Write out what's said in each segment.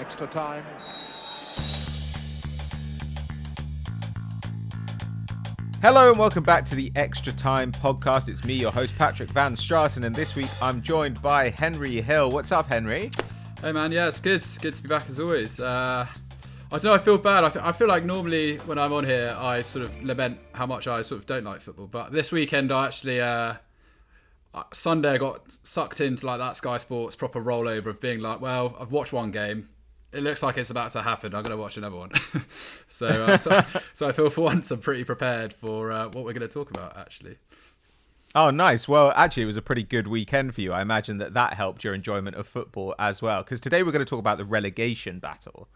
Extra time. Hello and welcome back to the Extra Time podcast. It's me, your host, Patrick van Straaten, and this week I'm joined by Henry Hill. What's up, Henry? Hey man, yeah, it's good. It's good to be back as always. I don't know, I feel bad. I feel like normally when I'm on here, I sort of lament how much I sort of don't like football. But this weekend, I actually, Sunday I got sucked into like that Sky Sports proper rollover of being like, well, I've watched one game. It looks like it's about to happen. I'm going to watch another one. so I feel for once I'm pretty prepared for what we're going to talk about, actually. Oh, nice. Well, actually, it was a pretty good weekend for you. I imagine that helped your enjoyment of football as well. Because today we're going to talk about the relegation battle.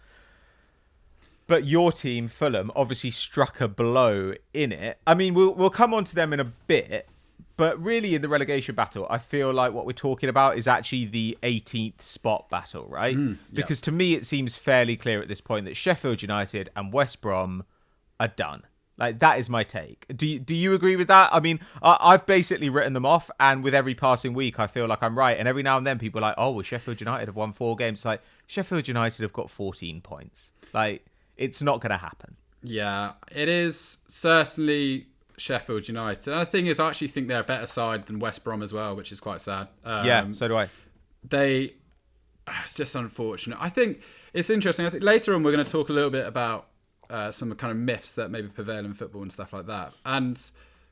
But your team, Fulham, obviously struck a blow in it. I mean, we'll come on to them in a bit. But really, in the relegation battle, I feel like what we're talking about is actually the 18th spot battle, right? Yeah. Because to me, it seems fairly clear at this point that Sheffield United and West Brom are done. Like, that is my take. Do you agree with that? I mean, I've basically written them off, and with every passing week, I feel like I'm right. And every now and then, people are like, oh, well, Sheffield United have won 4 games. It's like, Sheffield United have got 14 points. Like, it's not going to happen. Yeah, it is certainly Sheffield United. And the thing is, I actually think they're a better side than West Brom as well, which is quite sad. Yeah, so do I. It's just unfortunate. I think it's interesting. I think later on we're going to talk a little bit about some kind of myths that maybe prevail in football and stuff like that. And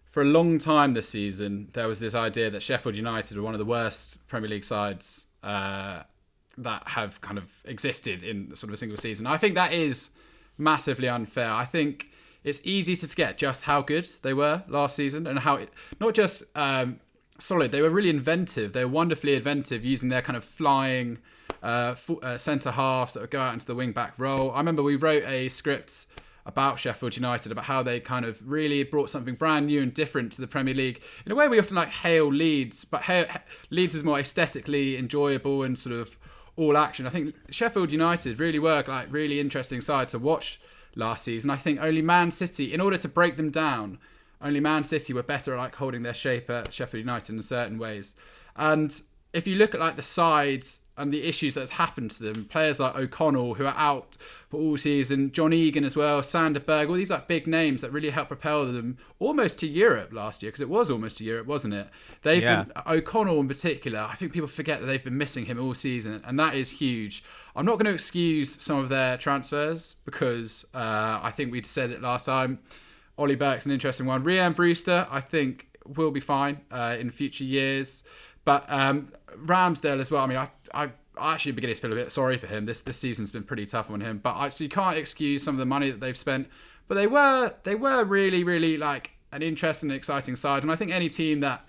for a long time this season, there was this idea that Sheffield United are one of the worst Premier League sides that have kind of existed in sort of a single season. I think that is massively unfair. I think it's easy to forget just how good they were last season and how not just solid, they were really inventive. They were wonderfully inventive using their kind of flying centre halves that would go out into the wing back role. I remember we wrote a script about Sheffield United about how they kind of really brought something brand new and different to the Premier League. In a way, we often like hail Leeds, but Leeds is more aesthetically enjoyable and sort of all action. I think Sheffield United really were like really interesting side to watch last season. I think only Man City, in order to break them down, only Man City were better at like holding their shape at Sheffield United in certain ways. And if you look at like the sides and the issues that's happened to them, players like O'Connell who are out for all season, John Egan as well, Sander Berg, all these like big names that really helped propel them almost to Europe last year, because it was almost to Europe, wasn't it? Been, O'Connell in particular, I think people forget that they've been missing him all season, and that is huge. I'm not going to excuse some of their transfers because I think we said it last time. Ollie Burke's an interesting one. Rhian Brewster, I think, will be fine in future years. But Ramsdale as well. I mean, I actually beginning to feel a bit sorry for him. This season's been pretty tough on him. But so you can't excuse some of the money that they've spent. But they were really, really like an interesting and exciting side. And I think any team that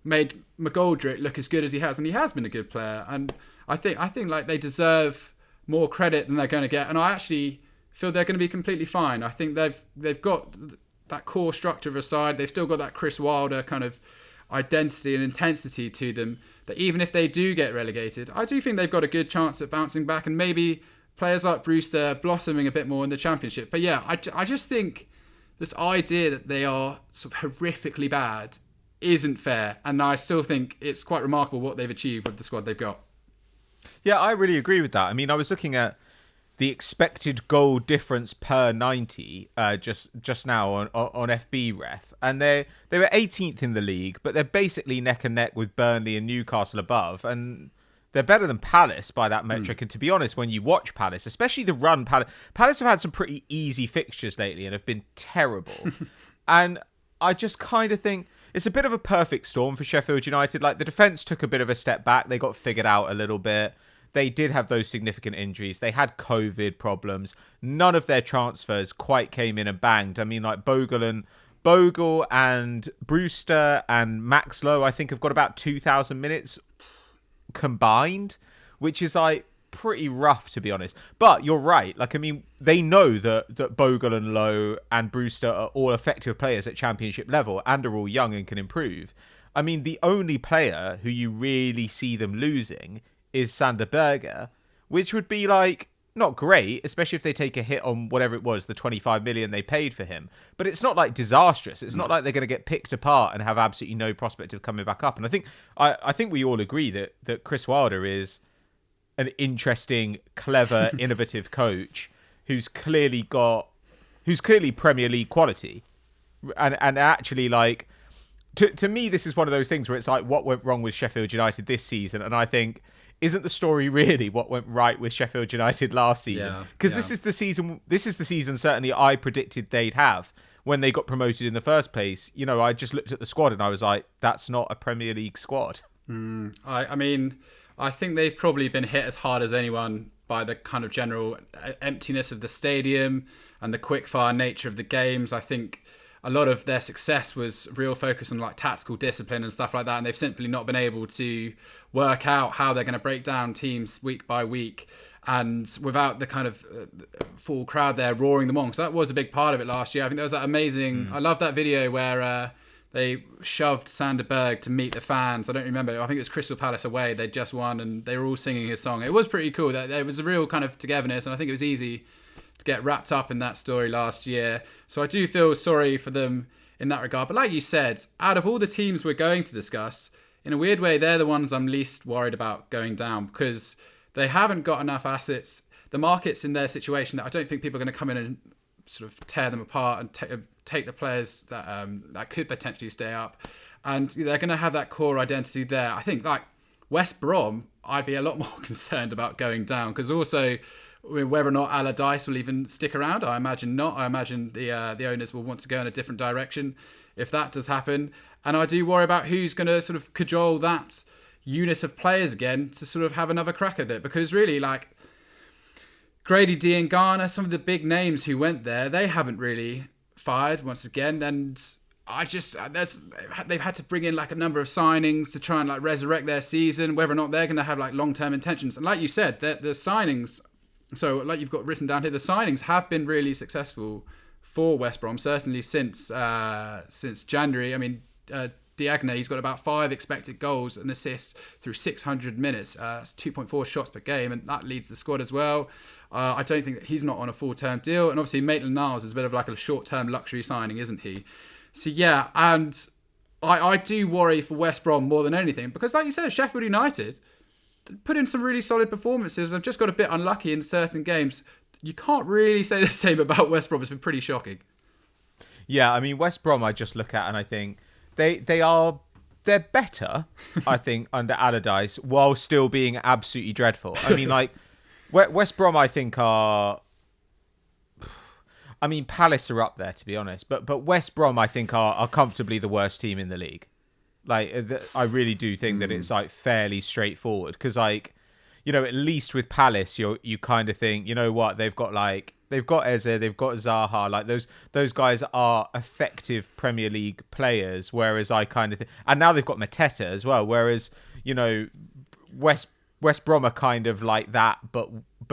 made McGoldrick look as good as he has, and he has been a good player. And I think like they deserve more credit than they're going to get. And I actually feel they're going to be completely fine. I think they've got that core structure of a side. They've still got that Chris Wilder kind of identity and intensity to them, that even if they do get relegated, I do think they've got a good chance at bouncing back and maybe players like Brewster blossoming a bit more in the Championship. But yeah, I just think this idea that they are sort of horrifically bad isn't fair, and I still think it's quite remarkable what they've achieved with the squad they've got. Yeah, I really agree with that. I mean, I was looking at the expected goal difference per 90 just now on FB Ref, and they were 18th in the league, but they're basically neck and neck with Burnley and Newcastle above, and they're better than Palace by that metric. And to be honest, when you watch Palace, especially the run, Palace have had some pretty easy fixtures lately and have been terrible. And I just kind of think it's a bit of a perfect storm for Sheffield United. Like, the defence took a bit of a step back. They got figured out a little bit. They did have those significant injuries. They had COVID problems. None of their transfers quite came in and banged. I mean, like Bogle and Brewster and Max Lowe, I think, have got about 2,000 minutes combined, which is like pretty rough, to be honest. But you're right. Like, I mean, they know that Bogle and Lowe and Brewster are all effective players at Championship level and are all young and can improve. I mean, the only player who you really see them losing is Sander Berge, which would be like not great, especially if they take a hit on whatever it was, the 25 million they paid for him. But it's not like disastrous. It's not like they're going to get picked apart and have absolutely no prospect of coming back up. And I think we all agree that Chris Wilder is an interesting, clever, innovative coach who's clearly Premier League quality, and actually like to me this is one of those things where it's like what went wrong with Sheffield United this season, and I think isn't the story really what went right with Sheffield United last season, because this is the season certainly I predicted they'd have when they got promoted in the first place. You know, I just looked at the squad and I was like, that's not a Premier League squad. I mean, I think they've probably been hit as hard as anyone by the kind of general emptiness of the stadium and the quick-fire nature of the games. I think a lot of their success was real focus on like tactical discipline and stuff like that, and they've simply not been able to work out how they're going to break down teams week by week, and without the kind of full crowd there roaring them on, because that was a big part of it last year. I think there was that amazing I love that video where they shoved Sander Berg to meet the fans. I don't remember. I think it was Crystal Palace away. They'd just won and they were all singing his song. It was pretty cool. There was a real kind of togetherness, and I think it was easy to get wrapped up in that story last year. So I do feel sorry for them in that regard. But like you said, out of all the teams we're going to discuss, in a weird way, they're the ones I'm least worried about going down, because they haven't got enough assets. The market's in their situation that I don't think people are going to come in and sort of tear them apart and take the players that could potentially stay up. And they're going to have that core identity there. I think like West Brom, I'd be a lot more concerned about going down, because also whether or not Allardyce will even stick around, I imagine not. I imagine the owners will want to go in a different direction if that does happen. And I do worry about who's going to sort of cajole that unit of players again to sort of have another crack at it, because really like Grady Diangana, some of the big names who went there, they haven't really fired once again, and they've had to bring in like a number of signings to try and like resurrect their season, whether or not they're going to have like long-term intentions. And like you said, the signings, so like you've got written down here, the signings have been really successful for West Brom, certainly since January. I mean, Diagne, he's got about 5 expected goals and assists through 600 minutes. That's 2.4 shots per game, and that leads the squad as well. I don't think that he's not on a full-term deal. And obviously Maitland-Niles is a bit of like a short-term luxury signing, isn't he? So yeah, and I do worry for West Brom more than anything, because like you said, Sheffield United put in some really solid performances. I've just got a bit unlucky in certain games. You can't really say the same about West Brom. It's been pretty shocking. Yeah, I mean, West Brom I just look at and I think they're better, I think, under Allardyce, while still being absolutely dreadful. I mean, like, West Brom, I think, are... I mean, Palace are up there, to be honest. But West Brom, I think, are comfortably the worst team in the league. Like, I really do think that it's, like, fairly straightforward. Because, like, you know, at least with Palace, you kind of think, you know what, they've got Eze, they've got Zaha, like those guys are effective Premier League players, whereas I kind of think, and now they've got Mateta as well, whereas, you know, West Brom are kind of like that, but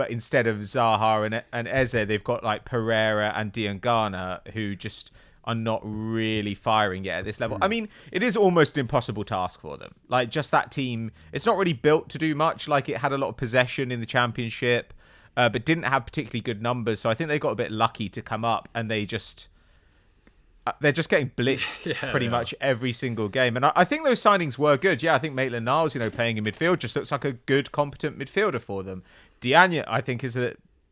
instead of Zaha and Eze, they've got like Pereira and Diangana, who just are not really firing yet at this level. I mean, it is almost an impossible task for them. Like, just that team, it's not really built to do much. Like, it had a lot of possession in the Championship, but didn't have particularly good numbers. So I think they got a bit lucky to come up, and they're just getting blitzed pretty much every single game. And I think those signings were good. Yeah, I think Maitland-Niles, you know, playing in midfield just looks like a good, competent midfielder for them. Diagne, I think,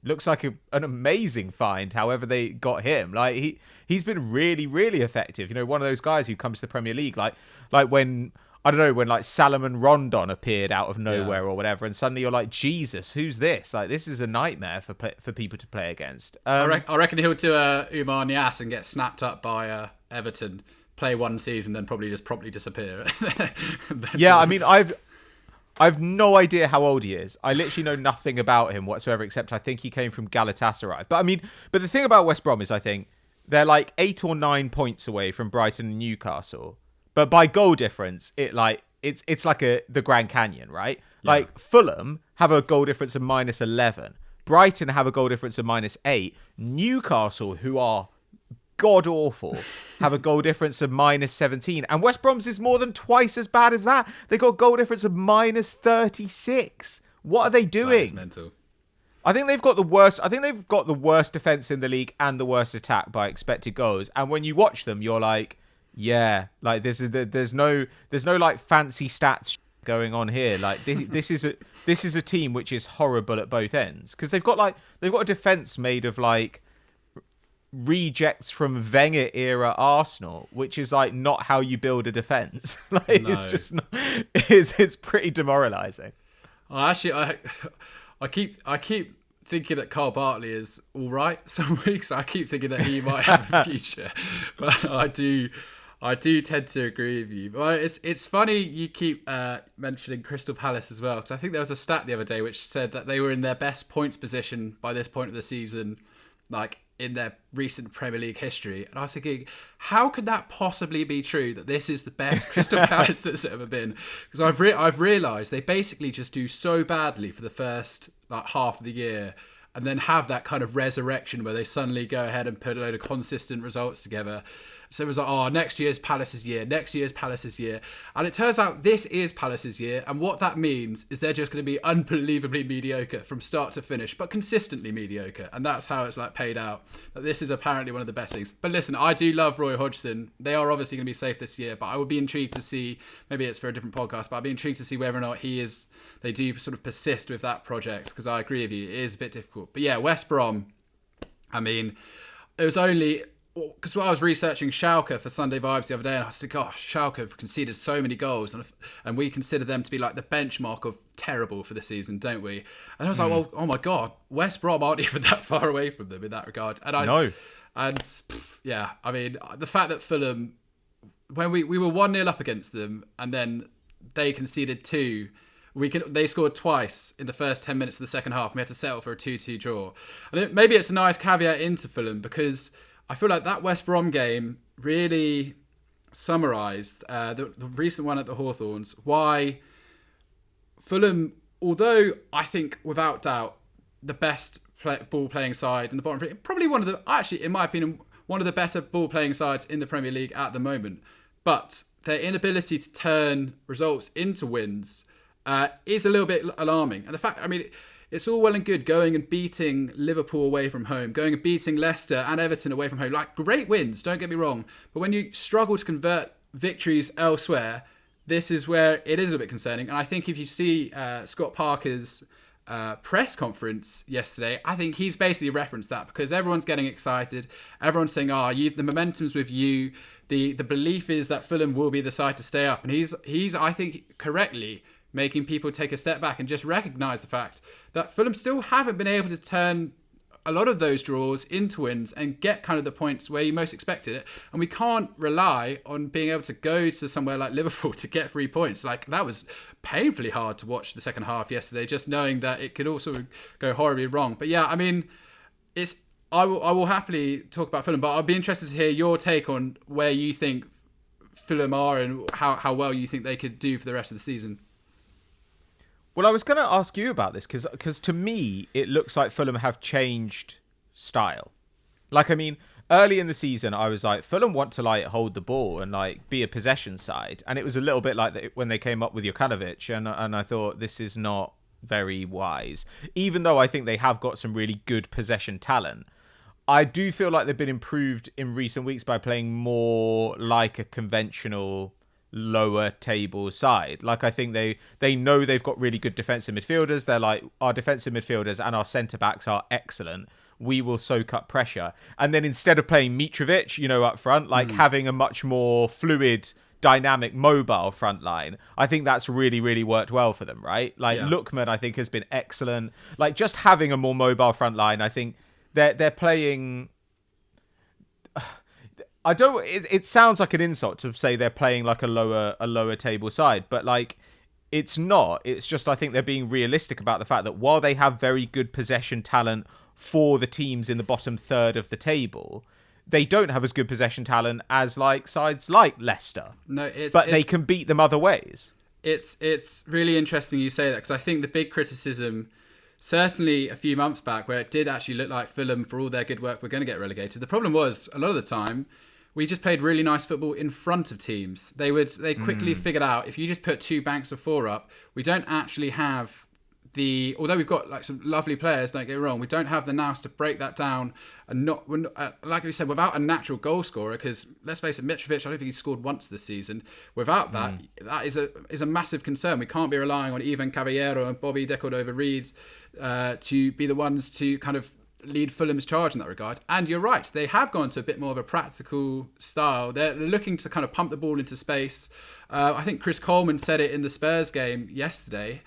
looks like an amazing find, however they got him. Like, he's been really, really effective. You know, one of those guys who comes to the Premier League, like when... I don't know, when like Salomon Rondon appeared out of nowhere or whatever, and suddenly you're like, Jesus, who's this? Like, this is a nightmare for people to play against. I reckon he'll do Umar Niasse and get snapped up by Everton, play one season, then probably just promptly disappear. Yeah, I mean, I've no idea how old he is. I literally know nothing about him whatsoever, except I think he came from Galatasaray. But I mean, the thing about West Brom is I think they're like 8 or 9 points away from Brighton and Newcastle. But by goal difference, it's like the Grand Canyon, right? Yeah. Like, Fulham have a goal difference of -11. Brighton have a goal difference of -8. Newcastle, who are god-awful, have a goal difference of -17. And West Brom's is more than twice as bad as that. They got a goal difference of -36. What are they doing? That is mental. I think they've got the worst. I think they've got the worst defense in the league and the worst attack by expected goals. And when you watch them, you're like, yeah, like there's no like fancy stats going on here? Like this is a team which is horrible at both ends because they've got a defense made of like rejects from Wenger era Arsenal, which is like not how you build a defense. Like No. it's just not, it's pretty demoralizing. I keep thinking that Carl Bartley is all right some weeks. I keep thinking that he might have a future, but I do tend to agree with you. But it's funny you keep mentioning Crystal Palace as well, because I think there was a stat the other day which said that they were in their best points position by this point of the season, like in their recent Premier League history. And I was thinking, how could that possibly be true, that this is the best Crystal Palace that's ever been? Because I've realised they basically just do so badly for the first like half of the year, and then have that kind of resurrection where they suddenly go ahead and put a load of consistent results together. So it was like, oh, next year's Palace's year. And it turns out this is Palace's year. And what that means is they're just going to be unbelievably mediocre from start to finish, but consistently mediocre. And that's how it's like paid out. That this is apparently one of the best things. But listen, I do love Roy Hodgson. They are obviously going to be safe this year, but I would be intrigued to see, maybe it's for a different podcast, but I'd be intrigued to see whether or not they do sort of persist with that project, because I agree with you, it is a bit difficult. But yeah, West Brom, I mean, it was only... because I was researching Schalke for Sunday Vibes the other day, and I was like, gosh, Schalke have conceded so many goals, and we consider them to be like the benchmark of terrible for the season, don't we? And I was like, well, oh my God, West Brom aren't even that far away from them in that regard. And yeah, I mean, the fact that Fulham, when we were 1-0 up against them, and then they conceded 2, they scored twice in the first 10 minutes of the second half, and we had to settle for a 2-2 draw. And maybe it's a nice caveat into Fulham, because I feel like that West Brom game really summarised the recent one at the Hawthorns, why Fulham, although I think without doubt the best ball-playing side in the bottom three, probably one of the, actually in my opinion, one of the better ball-playing sides in the Premier League at the moment, but their inability to turn results into wins is a little bit alarming. And the fact, I mean, it's all well and good going and beating Liverpool away from home, going and beating Leicester and Everton away from home. Like, great wins, don't get me wrong. But when you struggle to convert victories elsewhere, this is where it is a bit concerning. And I think if you see Scott Parker's press conference yesterday, I think he's basically referenced that, because everyone's getting excited. Everyone's saying, the momentum's with you. The belief is that Fulham will be the side to stay up. And he's I think, correctly making people take a step back and just recognise the fact that Fulham still haven't been able to turn a lot of those draws into wins and get kind of the points where you most expected it. And we can't rely on being able to go to somewhere like Liverpool to get 3 points. Like, that was painfully hard to watch the second half yesterday, just knowing that it could also go horribly wrong. But yeah, I mean, I will happily talk about Fulham, but I'll be interested to hear your take on where you think Fulham are and how well you think they could do for the rest of the season. Well, I was going to ask you about this because to me, it looks like Fulham have changed style. Like, I mean, early in the season, I was like, Fulham want to like hold the ball and like be a possession side. And it was a little bit like when they came up with Jokanovic, and I thought this is not very wise. Even though I think they have got some really good possession talent, I do feel like they've been improved in recent weeks by playing more like a conventional lower table side. Like, I think they know they've got really good defensive midfielders. They're like, our defensive midfielders and our centre backs are excellent. We will soak up pressure. And then instead of playing Mitrovic, up front, like having a much more fluid, dynamic, mobile front line, I think that's really, really worked well for them, right? Like, Lookman, I think, has been excellent. Like, just having a more mobile front line, I think they're playing... It sounds like an insult to say they're playing like a lower table side, but like, it's not. It's just, I think they're being realistic about the fact that while they have very good possession talent for the teams in the bottom third of the table, they don't have as good possession talent as like sides like Leicester. They can beat them other ways. It's really interesting you say that, because I think the big criticism, certainly a few months back, where it did actually look like Fulham, for all their good work, were going to get relegated. The problem was, a lot of the time, we just played really nice football in front of teams. They quickly figured out, if you just put 2 banks of 4 up, we don't actually have although we've got like some lovely players, don't get me wrong, we don't have the nous to break that down, and like we said, without a natural goal scorer, because let's face it, Mitrovic, I don't think he's scored once this season. Without that, that is a massive concern. We can't be relying on Ivan Caballero and Bobby De Cordova-Reid to be the ones to kind of lead Fulham's charge in that regard. And you're right, they have gone to a bit more of a practical style. They're looking to kind of pump the ball into space. I think Chris Coleman said it in the Spurs game yesterday.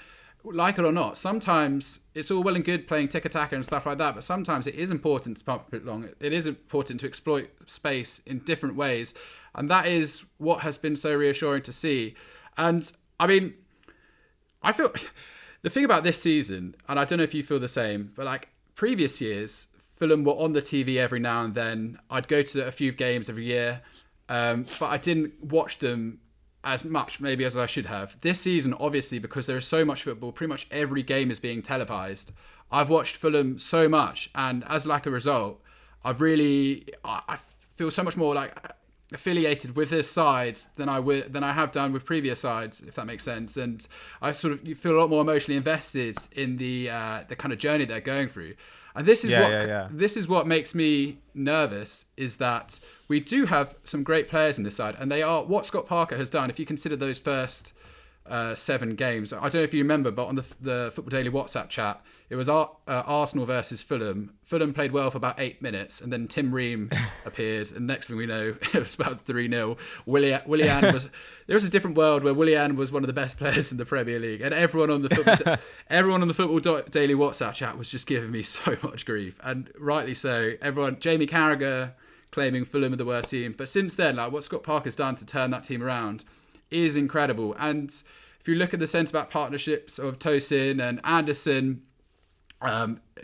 Like it or not, sometimes it's all well and good playing tiki-taka and stuff like that, but sometimes it is important to pump it long. It is important to exploit space in different ways, and that is what has been so reassuring to see. And I mean, I feel the thing about this season, and I don't know if you feel the same, but like previous years, Fulham were on the TV every now and then. I'd go to a few games every year, but I didn't watch them as much maybe as I should have. This season, obviously, because there is so much football, pretty much every game is being televised. I've watched Fulham so much, and as like a result, I feel so much more like affiliated with this side than I have done with previous sides, if that makes sense. And I sort of feel a lot more emotionally invested in the kind of journey they're going through. And this is this is what makes me nervous, is that we do have some great players in this side, and they are what Scott Parker has done. If you consider those first 7 games, I don't know if you remember, but on the Football Daily WhatsApp chat, it was Arsenal versus Fulham. Fulham played well for about 8 minutes, and then Tim Ream appeared, and next thing we know, it was about 3-0. Willian was there was a different world where Willian was one of the best players in the Premier League, and everyone on the Football Daily WhatsApp chat was just giving me so much grief, and rightly so. Jamie Carragher claiming Fulham are the worst team, but since then, like what Scott Parker's done to turn that team around is incredible. And if you look at the centre-back partnerships of Tosin and Anderson,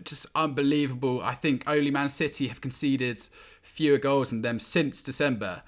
just unbelievable. I think only Man City have conceded fewer goals than them since December,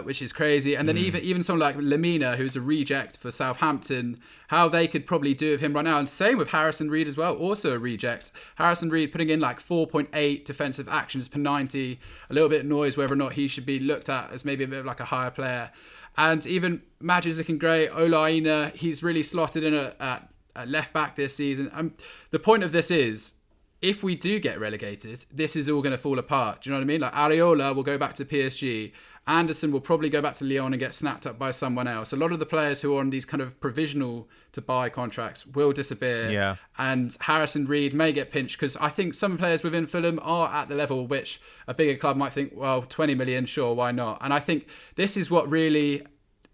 which is crazy. And then even someone like Lemina, who's a reject for Southampton, how they could probably do with him right now. And same with Harrison Reed as well, also a reject. Harrison Reed putting in like 4.8 defensive actions per 90. A little bit of noise whether or not he should be looked at as maybe a bit of like a higher player. And even Madge is looking great. Ola Aina, he's really slotted in at left back this season. The point of this is, if we do get relegated, this is all going to fall apart. Do you know what I mean? Like Areola will go back to PSG. Anderson will probably go back to Lyon and get snapped up by someone else. A lot of the players who are on these kind of provisional to buy contracts will disappear. Yeah. And Harrison Reed may get pinched, because I think some players within Fulham are at the level which a bigger club might think, well, 20 million, sure, why not? And I think this is what really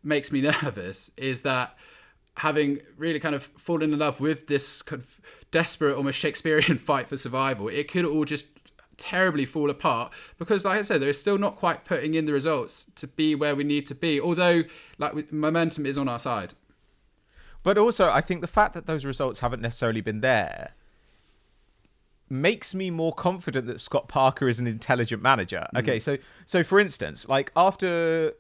makes me nervous, is that having really kind of fallen in love with this kind of desperate, almost Shakespearean fight for survival, it could all just terribly fall apart, because like I said, they're still not quite putting in the results to be where we need to be, although like momentum is on our side. But also, I think the fact that those results haven't necessarily been there makes me more confident that Scott Parker is an intelligent manager. Okay, so for instance, like after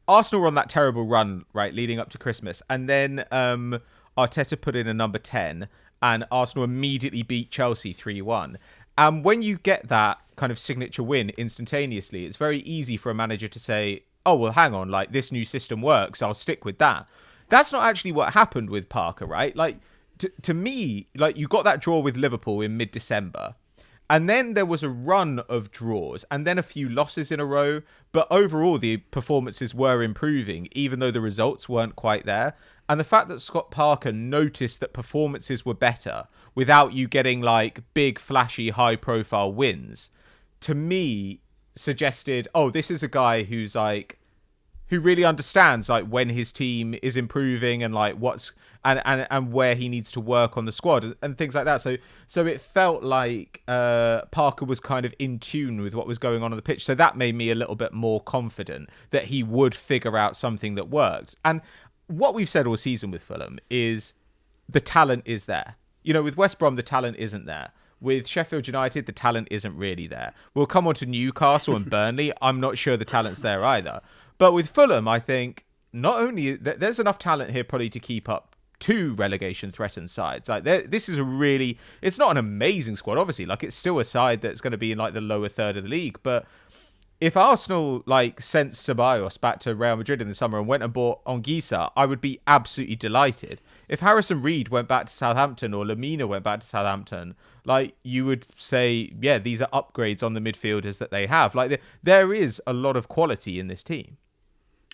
Arsenal were on that terrible run, right, leading up to Christmas, and then Arteta put in a number 10, and Arsenal immediately beat Chelsea 3-1. And when you get that kind of signature win instantaneously, it's very easy for a manager to say, oh, well, hang on, like this new system works, I'll stick with that. That's not actually what happened with Parker, right? Like, to me, like you got that draw with Liverpool in mid-December, and then there was a run of draws and then a few losses in a row. But overall, the performances were improving, even though the results weren't quite there. And the fact that Scott Parker noticed that performances were better without you getting like big, flashy, high profile wins, to me suggested, oh, this is a guy who's like, who really understands like when his team is improving and like what's and where he needs to work on the squad and things like that. So it felt like Parker was kind of in tune with what was going on the pitch. So that made me a little bit more confident that he would figure out something that worked. And what we've said all season with Fulham is the talent is there. You know, with West Brom, the talent isn't there. With Sheffield United, the talent isn't really there. We'll come on to Newcastle and Burnley. I'm not sure the talent's there either. But with Fulham, I think not only there's enough talent here probably to keep up 2 relegation threatened sides. Like this is it's not an amazing squad, obviously. Like it's still a side that's going to be in like the lower third of the league, but if Arsenal sent Ceballos back to Real Madrid in the summer and went and bought Anguissa, I would be absolutely delighted. If Harrison Reed went back to Southampton or Lamina went back to Southampton, you would say, yeah, these are upgrades on the midfielders that they have. There is a lot of quality in this team.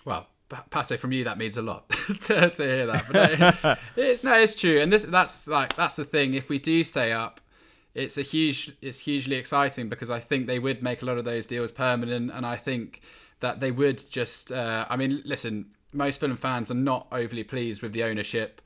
Well, Pato, from you, that means a lot to hear that. But it's true, and that's the thing. If we do stay up, it's hugely exciting because I think they would make a lot of those deals permanent, and I think that they would just. Listen, most Fulham fans are not overly pleased with the ownership.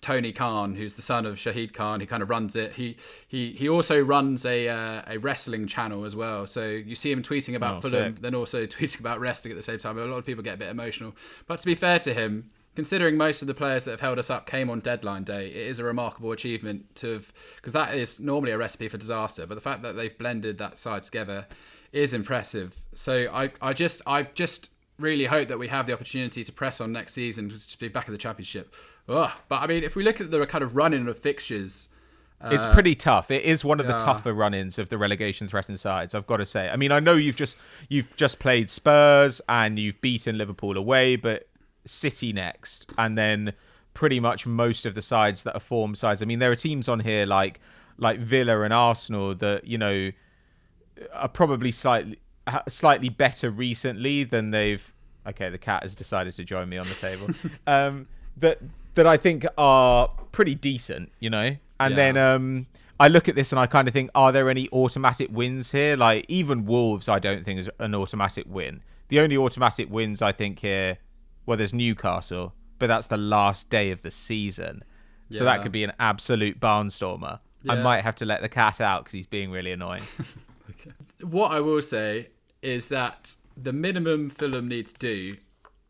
Tony Khan, who's the son of Shahid Khan, who kind of runs it. He also runs a wrestling channel as well. So you see him tweeting about Fulham, then also tweeting about wrestling at the same time. A lot of people get a bit emotional. But to be fair to him, considering most of the players that have held us up came on deadline day, it is a remarkable achievement because that is normally a recipe for disaster. But the fact that they've blended that side together is impressive. So I just really hope that we have the opportunity to press on next season to be back in the Championship. Ugh. But I mean, if we look at the kind of run-in of fixtures, it's pretty tough. It is one of the tougher run-ins of the relegation-threatened sides, I've got to say. I mean, I know you've just played Spurs and you've beaten Liverpool away, but City next, and then pretty much most of the sides that are form sides. I mean, there are teams on here like Villa and Arsenal that are probably slightly better recently than they've. Okay, the cat has decided to join me on the table. That I think are pretty decent, And then I look at this and I kind of think, are there any automatic wins here? Even Wolves, I don't think is an automatic win. The only automatic wins I think here, well, there's Newcastle, but that's the last day of the season, so that could be an absolute barnstormer. Yeah. I might have to let the cat out because he's being really annoying. Okay. What I will say is that the minimum Fulham need to do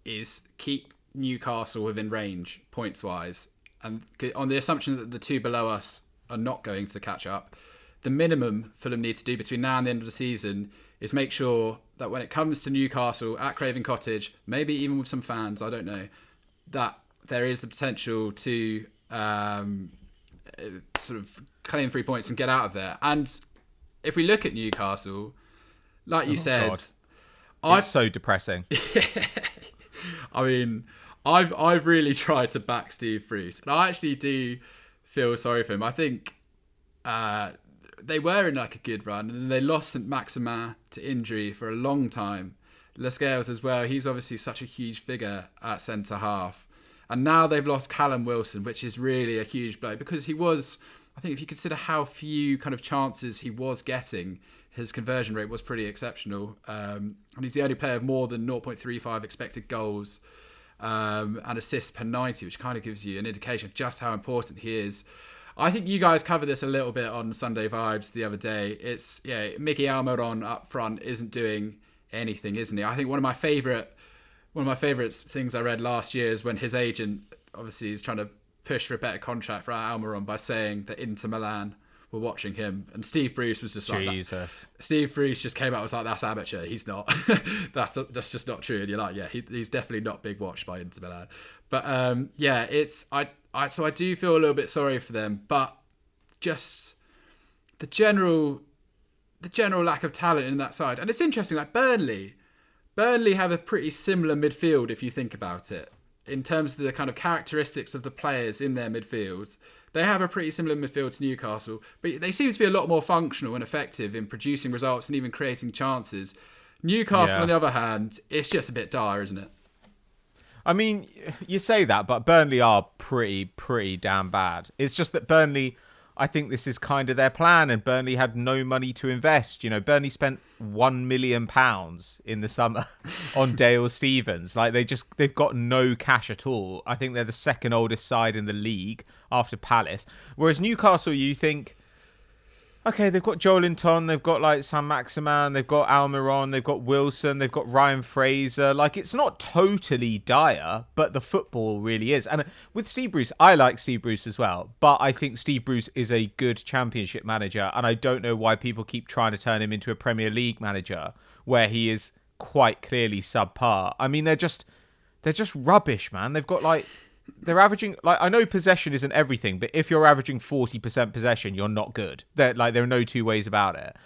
is keep Newcastle within range points-wise, and on the assumption that the two below us are not going to catch up, the minimum Fulham need to do between now and the end of the season is make sure that when it comes to Newcastle at Craven Cottage, maybe even with some fans, I don't know, that there is the potential to sort of claim 3 points and get out of there. And if we look at Newcastle, like you said, it's so depressing. I mean, I've really tried to back Steve Bruce, and I actually do feel sorry for him. I think they were in a good run, and then they lost St. Maximin to injury for a long time. Lascelles as well. He's obviously such a huge figure at centre half, and now they've lost Callum Wilson, which is really a huge blow because he was. I think if you consider how few kind of chances he was getting, his conversion rate was pretty exceptional. And he's the only player of more than 0.35 expected goals and assists per 90, which kind of gives you an indication of just how important he is. I think you guys covered this a little bit on Sunday Vibes the other day. It's Miggy Almiron up front isn't doing anything, isn't he? I think one of my favourite things I read last year is when his agent obviously is trying to push for a better contract for Almiron by saying that Inter Milan were watching him, and Steve Bruce was just like, Jesus. Steve Bruce just came out and was like, that's amateur. He's not. that's just not true. And you're like, yeah, he's definitely not big watched by Inter Milan. But so I do feel a little bit sorry for them, but just the general lack of talent in that side. And it's interesting, like Burnley have a pretty similar midfield if you think about it. In terms of the kind of characteristics of the players in their midfields, they have a pretty similar midfield to Newcastle, but they seem to be a lot more functional and effective in producing results and even creating chances. Newcastle, on the other hand, it's just a bit dire, isn't it? I mean, you say that, but Burnley are pretty damn bad. It's just that Burnley, I think this is kind of their plan, and Burnley had no money to invest. Burnley spent £1 million in the summer on Dale Stevens. They've got no cash at all. I think they're the second oldest side in the league after Palace. Whereas Newcastle, you think, okay, they've got Joelinton, they've got San Maximin, they've got Almiron, they've got Wilson, they've got Ryan Fraser. It's not totally dire, but the football really is. And with Steve Bruce, I like Steve Bruce as well, but I think Steve Bruce is a good Championship manager, and I don't know why people keep trying to turn him into a Premier League manager where he is quite clearly subpar. I mean, they're just rubbish, man. They've got they're averaging, I know possession isn't everything, but if you're averaging 40% possession, you're not good. There are no two ways about it.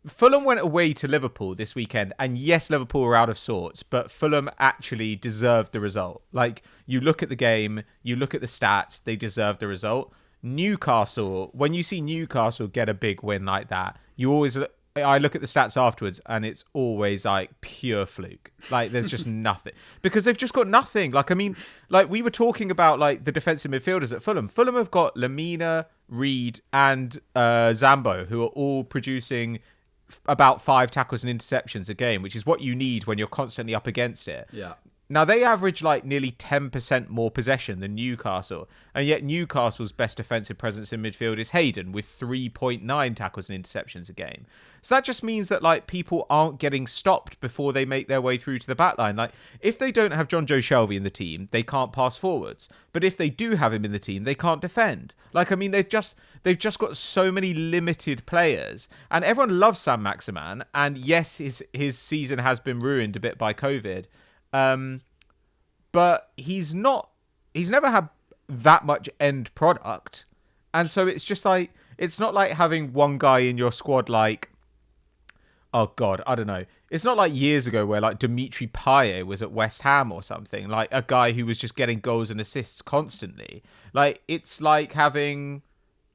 Fulham went away to Liverpool this weekend, and yes, Liverpool were out of sorts, but Fulham actually deserved the result. Like, you look at the game, you look at the stats, they deserve the result. Newcastle, when you see Newcastle get a big win like that, I look at the stats afterwards, and it's always like pure fluke. Like, there's just nothing, because they've just got nothing. Like, I mean, like, we were talking about like the defensive midfielders at Fulham. Fulham have got Lamina, Reed, and Zambo, who are all producing about 5 tackles and interceptions a game, which is what you need when you're constantly up against it. Yeah. Now, they average like nearly 10% more possession than Newcastle, and yet Newcastle's best defensive presence in midfield is Hayden with 3.9 tackles and interceptions a game. So that just means that like people aren't getting stopped before they make their way through to the back line. Like, if they don't have John Joe Shelvey in the team, they can't pass forwards. But if they do have him in the team, they can't defend. Like, I mean, they've just got so many limited players, and everyone loves Sam Maximan. And yes, his season has been ruined a bit by COVID. But he's never had that much end product. And so it's just like, it's not like having one guy in your squad like, oh God, I don't know. It's not like years ago where like Dimitri Payet was at West Ham or something, like a guy who was just getting goals and assists constantly. Like, it's like having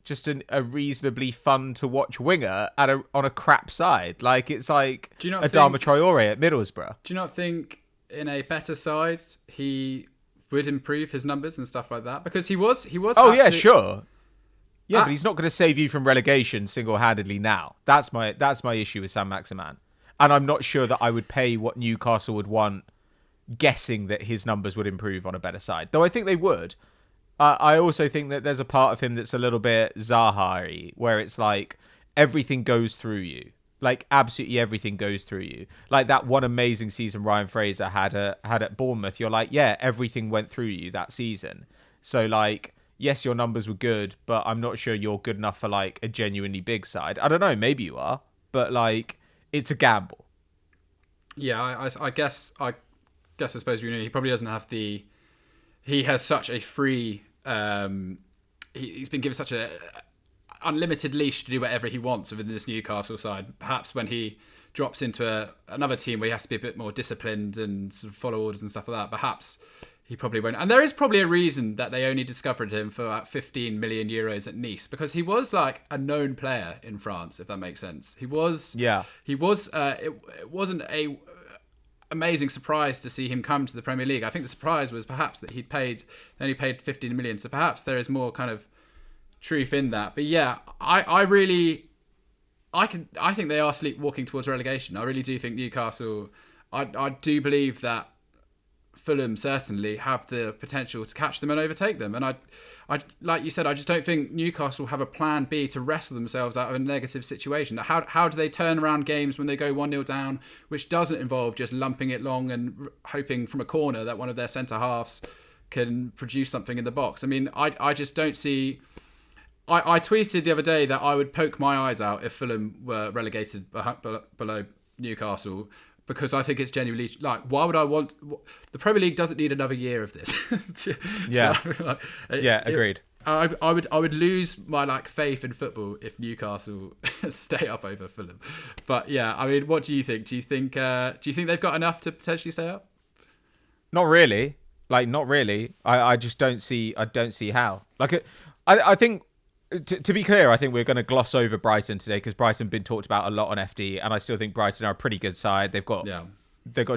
just a reasonably fun to watch winger on a crap side. Like, it's like Adama Traore at Middlesbrough. Do you not think in a better side he would improve his numbers and stuff like that? Because he was oh yeah, sure, yeah, but he's not going to save you from relegation single-handedly now. That's my issue with Sam Maximan, and I'm not sure that I would pay what Newcastle would want guessing that his numbers would improve on a better side, though I think they would. I also think that there's a part of him that's a little bit Zaha-y, where it's like everything goes through you. Like, absolutely everything goes through you. Like that one amazing season Ryan Fraser had at Bournemouth. You're like, yeah, everything went through you that season. So like, yes, your numbers were good, but I'm not sure you're good enough for like a genuinely big side. I don't know, maybe you are, but like, it's a gamble. Yeah, I guess I suppose he probably doesn't have the. He has such a free. He's been given such a unlimited leash to do whatever he wants within this Newcastle side. Perhaps when he drops into another team where he has to be a bit more disciplined and sort of follow orders and stuff like that, perhaps he probably won't. And there is probably a reason that they only discovered him for about 15 million euros at Nice, because he was like a known player in France, if that makes sense. He was. Yeah. He was. It wasn't a amazing surprise to see him come to the Premier League. I think the surprise was perhaps that he only paid 15 million. So perhaps there is more kind of truth in that. But yeah, I think they are sleepwalking towards relegation. I really do think Newcastle. I do believe that Fulham certainly have the potential to catch them and overtake them. And I like you said, I just don't think Newcastle have a plan B to wrestle themselves out of a negative situation. How do they turn around games when they go 1-0 down, which doesn't involve just lumping it long and hoping from a corner that one of their centre halves can produce something in the box? I mean, I just don't see. I tweeted the other day that I would poke my eyes out if Fulham were relegated below Newcastle, because I think it's genuinely like, why would I want? The Premier League doesn't need another year of this. Yeah, agreed. I would lose my like faith in football if Newcastle stay up over Fulham. But yeah, I mean, what do you think? Do you think they've got enough to potentially stay up? Not really. Like, not really. I just don't see. I don't see how. Like, I think. To be clear, I think we're going to gloss over Brighton today because Brighton have been talked about a lot on FD, and I still think Brighton are a pretty good side. They've got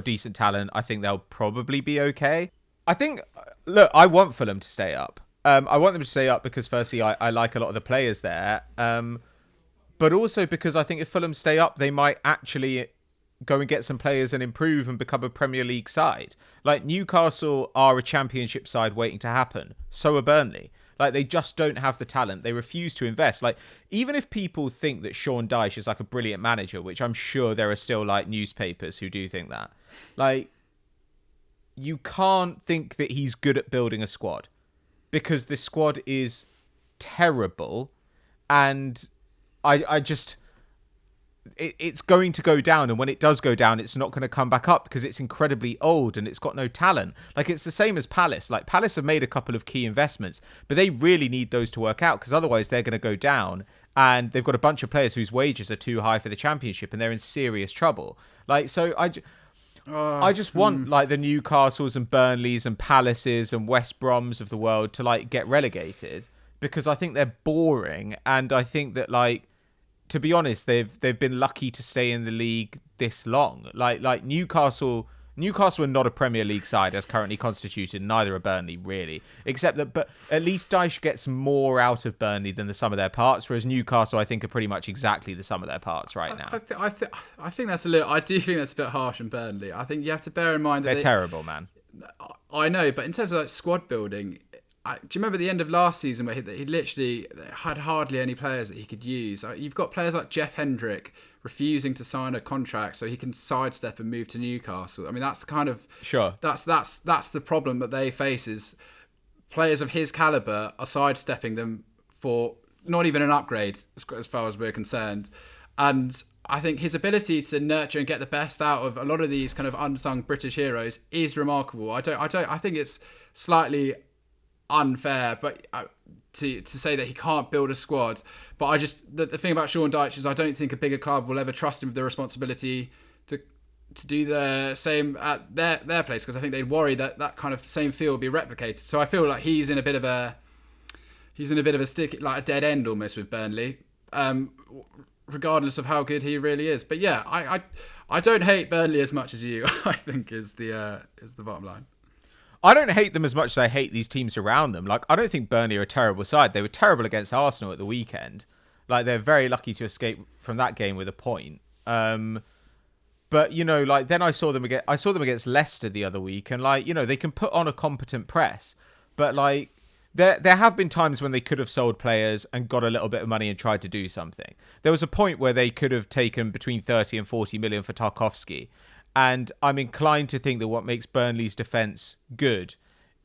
decent talent. I think they'll probably be okay. I think, look, I want Fulham to stay up. I want them to stay up because, firstly, I like a lot of the players there, but also because I think if Fulham stay up, they might actually go and get some players and improve and become a Premier League side. Like, Newcastle are a Championship side waiting to happen. So are Burnley. Like, they just don't have the talent. They refuse to invest. Like, even if people think that Sean Dyche is like a brilliant manager, which I'm sure there are still like newspapers who do think that, like, you can't think that he's good at building a squad, because the squad is terrible. And I just, it's going to go down, and when it does go down, it's not going to come back up because it's incredibly old and it's got no talent. Like, it's the same as Palace. Like, Palace have made a couple of key investments, but they really need those to work out, because otherwise they're going to go down and they've got a bunch of players whose wages are too high for the Championship, and they're in serious trouble. Like, so I just want like the Newcastles and Burnleys and Palaces and West Broms of the world to like get relegated, because I think they're boring, and I think that, like, to be honest, they've been lucky to stay in the league this long. Like Newcastle are not a Premier League side as currently constituted. Neither are Burnley, really. Except that, but at least Dyche gets more out of Burnley than the sum of their parts, whereas Newcastle, I think, are pretty much exactly the sum of their parts right now. I think that's a little. I do think that's a bit harsh on Burnley. I think you have to bear in mind that they're terrible, man. I know, but in terms of like squad building, do you remember the end of last season where he literally had hardly any players that he could use? You've got players like Jeff Hendrick refusing to sign a contract so he can sidestep and move to Newcastle. I mean, that's the kind of that's the problem that they face, is players of his caliber are sidestepping them for not even an upgrade as far as we're concerned. And I think his ability to nurture and get the best out of a lot of these kind of unsung British heroes is remarkable. I think it's slightly unfair, but to say that he can't build a squad. But I just the thing about Sean Dyche is I don't think a bigger club will ever trust him with the responsibility to do the same at their place, because I think they'd worry that kind of same feel will be replicated. So I feel like he's in a bit of a stick, like a dead end almost with Burnley, regardless of how good he really is. But yeah, I don't hate Burnley as much as you. I think is the bottom line. I don't hate them as much as I hate these teams around them. Like, I don't think Burnley are a terrible side. They were terrible against Arsenal at the weekend. Like, they're very lucky to escape from that game with a point. But, you know, like, then I saw them against Leicester the other week, and, like, you know, they can put on a competent press. But, like, there have been times when they could have sold players and got a little bit of money and tried to do something. There was a point where they could have taken between 30 and 40 million for Tarkowski. And I'm inclined to think that what makes Burnley's defence good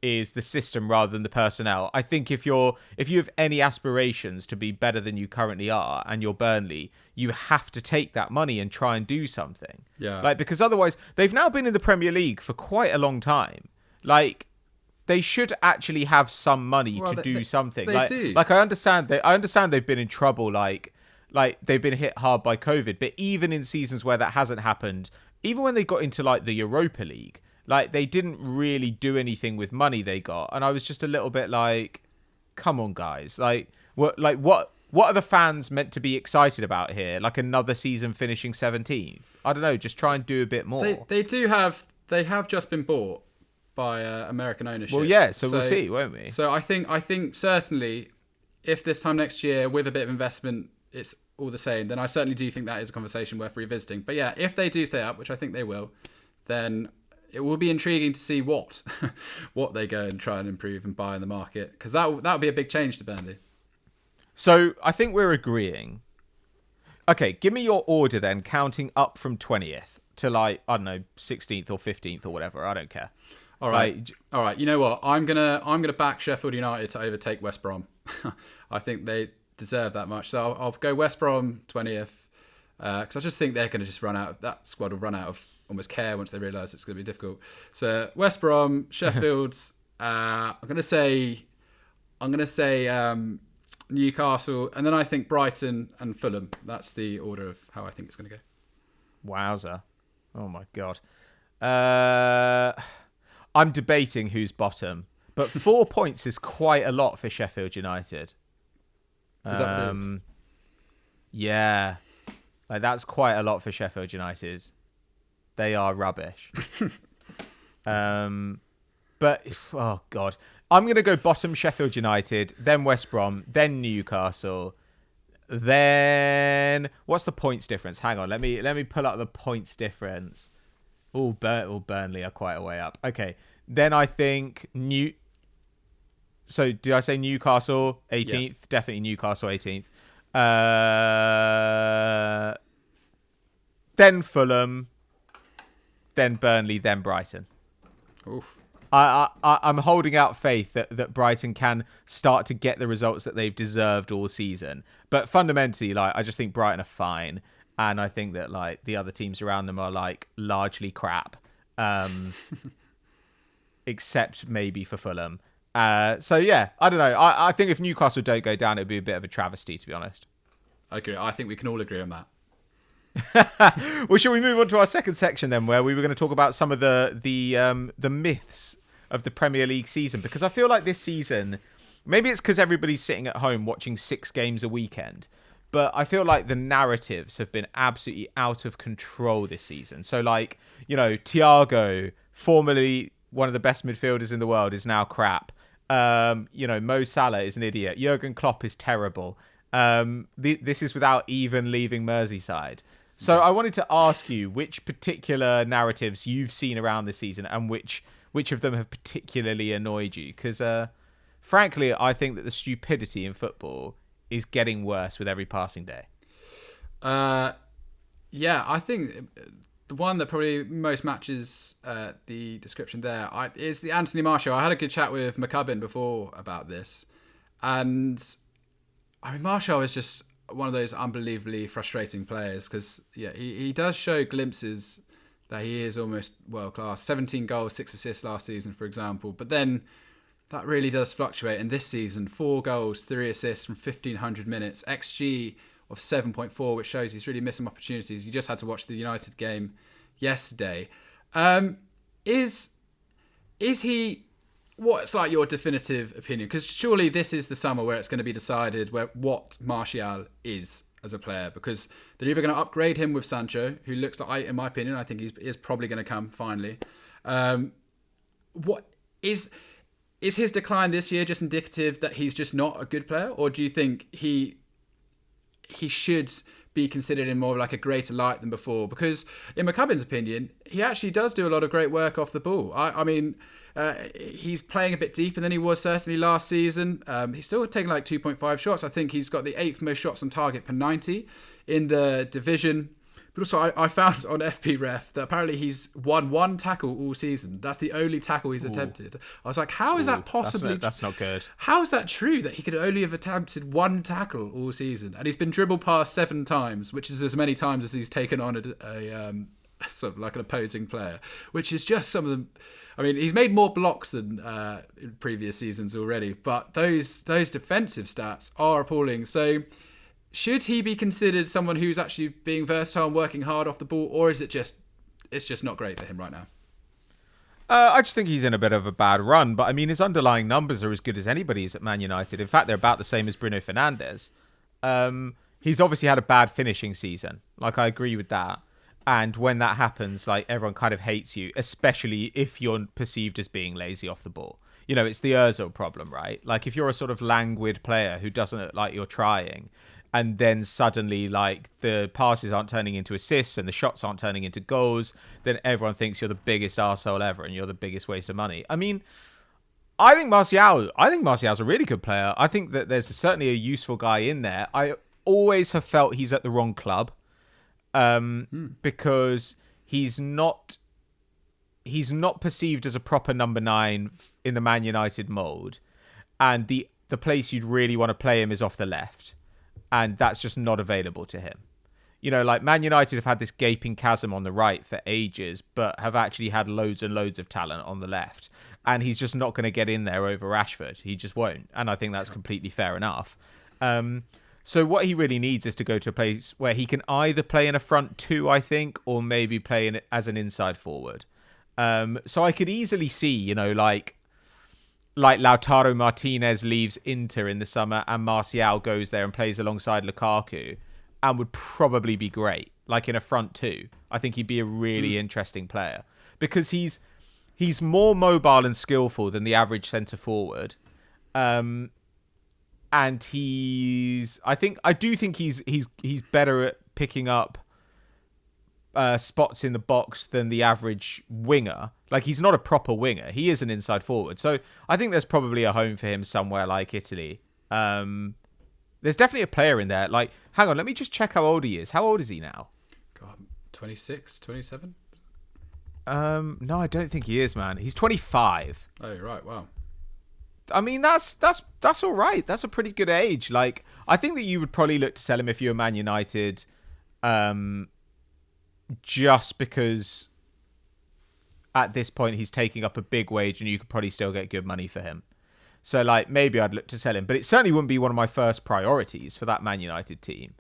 is the system rather than the personnel. I think if you have any aspirations to be better than you currently are, and you're Burnley, you have to take that money and try and do something. Yeah. Like, because otherwise, they've now been in the Premier League for quite a long time. Like, they should actually have some money to do something. They do. Like, I understand they've been in trouble. Like they've been hit hard by COVID. But even in seasons where that hasn't happened, even when they got into like the Europa League, like, they didn't really do anything with money they got. And I was just a little bit like, come on, guys. What are the fans meant to be excited about here? Like, another season finishing 17th? I don't know. Just try and do a bit more. They have just been bought by American ownership. Well, yeah. So we'll see, won't we? So I think certainly, if this time next year with a bit of investment, it's all the same, then I certainly do think that is a conversation worth revisiting. But yeah, if they do stay up, which I think they will, then it will be intriguing to see what they go and try and improve and buy in the market, because that would be a big change to Burnley. So I think we're agreeing. Okay, give me your order then, counting up from 20th to, like, I don't know, 16th or 15th or whatever. I don't care. All right. You know what? I'm gonna back Sheffield United to overtake West Brom. I think they deserve that much. So I'll go West Brom 20th, because I just think they're going to just run out. That squad will run out of almost care once they realise it's going to be difficult. So West Brom, Sheffield. I'm going to say Newcastle, and then I think Brighton and Fulham. That's the order of how I think it's going to go. Wowza! Oh my god. I'm debating who's bottom, but 4 points is quite a lot for Sheffield United. Is that what it is? Yeah. Like, that's quite a lot for Sheffield United. They are rubbish. But, oh God. I'm going to go bottom Sheffield United, then West Brom, then Newcastle, then... What's the points difference? Hang on, let me pull up the points difference. Burnley are quite a way up. Okay, then I think... So, did I say Newcastle 18th? Yeah. Definitely Newcastle 18th. Then Fulham. Then Burnley. Then Brighton. Oof. I'm holding out faith that Brighton can start to get the results that they've deserved all season. But fundamentally, like, I just think Brighton are fine. And I think that, like, the other teams around them are, like, largely crap. Except maybe for Fulham. So, yeah, I don't know. I think if Newcastle don't go down, it would be a bit of a travesty, to be honest. I agree. I think we can all agree on that. Well, shall we move on to our second section then, where we were going to talk about some of the myths of the Premier League season? Because I feel like this season, maybe it's because everybody's sitting at home watching 6 games a weekend, but I feel like the narratives have been absolutely out of control this season. So, like, you know, Thiago, formerly one of the best midfielders in the world, is now crap. You know, Mo Salah is an idiot. Jurgen Klopp is terrible. This is without even leaving Merseyside. So I wanted to ask you which particular narratives you've seen around this season and which of them have particularly annoyed you. Because, frankly, I think that the stupidity in football is getting worse with every passing day. Yeah, I think the one that probably most matches the description there is the Anthony Martial. I had a good chat with McCubbin before about this. And, I mean, Martial is just one of those unbelievably frustrating players because, yeah, he does show glimpses that he is almost world-class. 17 goals, 6 assists last season, for example. But then that really does fluctuate. And this season, 4 goals, 3 assists from 1,500 minutes. XG of 7.4, which shows he's really missing opportunities. You just had to watch the United game yesterday. Is he... What's like your definitive opinion? Because surely this is the summer where it's going to be decided what Martial is as a player. Because they're either going to upgrade him with Sancho, who looks like, in my opinion, I think he is probably going to come finally. What is his decline this year just indicative that he's just not a good player, or do you think he should be considered in more of like a greater light than before? Because in McCubbin's opinion, he actually does do a lot of great work off the ball. I mean, he's playing a bit deeper than he was certainly last season. He's still taking like 2.5 shots. I think he's got the 8th most shots on target per 90 in the division. But also, I found on FP Ref that apparently he's won 1 tackle all season. That's the only tackle he's attempted. I was like, how is that possibly... That's not good. How is that true that he could only have attempted 1 tackle all season? And he's been dribbled past 7 times, which is as many times as he's taken on a sort of like an opposing player, which is just some of them. I mean, he's made more blocks than in previous seasons already, but those defensive stats are appalling. So... should he be considered someone who's actually being versatile and working hard off the ball, or is it's just not great for him right now? I just think he's in a bit of a bad run, but I mean, his underlying numbers are as good as anybody's at Man United. In fact, they're about the same as Bruno Fernandes. He's obviously had a bad finishing season. Like, I agree with that. And when that happens, like, everyone kind of hates you, especially if you're perceived as being lazy off the ball. You know, it's the Ozil problem, right? Like, if you're a sort of languid player who doesn't look like you're trying, and then suddenly, like, the passes aren't turning into assists and the shots aren't turning into goals, then everyone thinks you're the biggest arsehole ever and you're the biggest waste of money. I mean, I think Martial's a really good player. I think that there's certainly a useful guy in there. I always have felt he's at the wrong club because he's not perceived as a proper number 9 in the Man United mould. And the place you'd really want to play him is off the left. And that's just not available to him. You know, like, Man United have had this gaping chasm on the right for ages, but have actually had loads and loads of talent on the left. And he's just not going to get in there over Rashford. He just won't. And I think that's completely fair enough. So what he really needs is to go to a place where he can either play in a front 2, I think, or maybe play in as an inside forward. So I could easily see, you know, like Lautaro Martinez leaves Inter in the summer and Martial goes there and plays alongside Lukaku and would probably be great, like in a front 2. I think he'd be a really interesting player because he's more mobile and skillful than the average centre forward. And I do think he's better at picking up spots in the box than the average winger. Like, he's not a proper winger. He is an inside forward. So I think there's probably a home for him somewhere like Italy. There's definitely a player in there. Like, hang on, let me just check how old he is. How old is he now? God, 26, 27? No, I don't think he is, man. He's 25. Oh, right, wow. I mean, that's all right. That's a pretty good age. Like, I think that you would probably look to sell him if you were Man United, just because at this point he's taking up a big wage and you could probably still get good money for him. So, like, maybe I'd look to sell him, but it certainly wouldn't be one of my first priorities for that Man United team.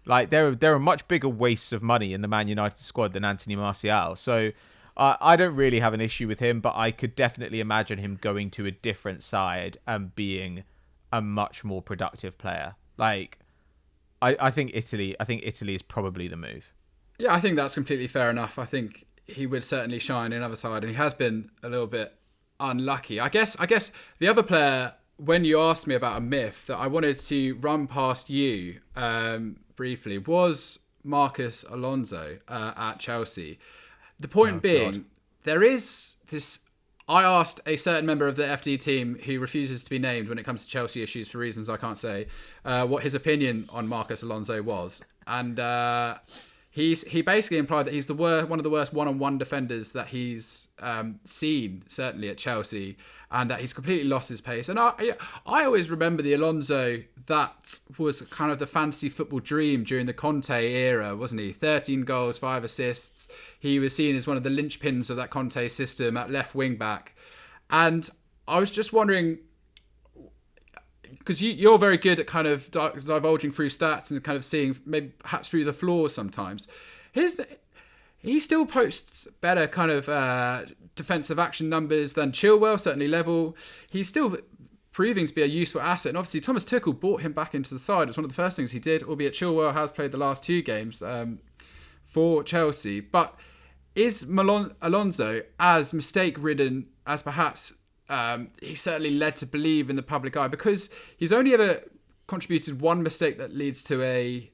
Like there are much bigger wastes of money in the Man United squad than Anthony Martial. So I don't really have an issue with him, but I could definitely imagine him going to a different side and being a much more productive player. Like I think Italy is probably the move. Yeah, I think that's completely fair enough. I think he would certainly shine in another side, and he has been a little bit unlucky. I guess the other player, when you asked me about a myth that I wanted to run past you briefly, was Marcos Alonso at Chelsea. The point being, there is this... I asked a certain member of the FD team who refuses to be named when it comes to Chelsea issues for reasons I can't say, what his opinion on Marcos Alonso was. And he basically implied that he's one of the worst one-on-one defenders that he's seen, certainly at Chelsea, and that he's completely lost his pace. And I always remember the Alonso that was kind of the fantasy football dream during the Conte era, wasn't he? 13 goals, 5 assists. He was seen as one of the linchpins of that Conte system at left wing back. And I was just wondering, because you're very good at kind of divulging through stats and kind of seeing maybe perhaps through the flaws sometimes. He still posts better kind of defensive action numbers than Chilwell, certainly level. He's still proving to be a useful asset. And obviously Thomas Tuchel brought him back into the side. It's one of the first things he did, albeit Chilwell has played the last 2 games for Chelsea. But is Alonso as mistake-ridden as perhaps he's certainly led to believe in the public eye? Because he's only ever contributed 1 mistake that leads to a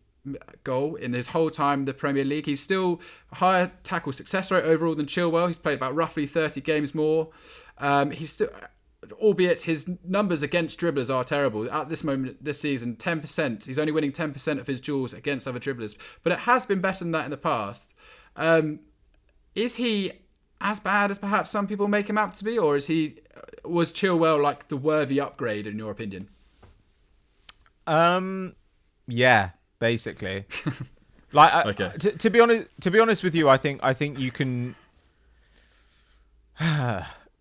goal in his whole time in the Premier League. He's still a higher tackle success rate overall than Chilwell. He's played about roughly 30 games more. He's still... albeit his numbers against dribblers are terrible. At this moment this season, 10%. He's only winning 10% of his duels against other dribblers. But it has been better than that in the past. Is he as bad as perhaps some people make him out to be? Or was Chilwell like the worthy upgrade in your opinion? Yeah, basically. Like okay. To be honest with you, I think you can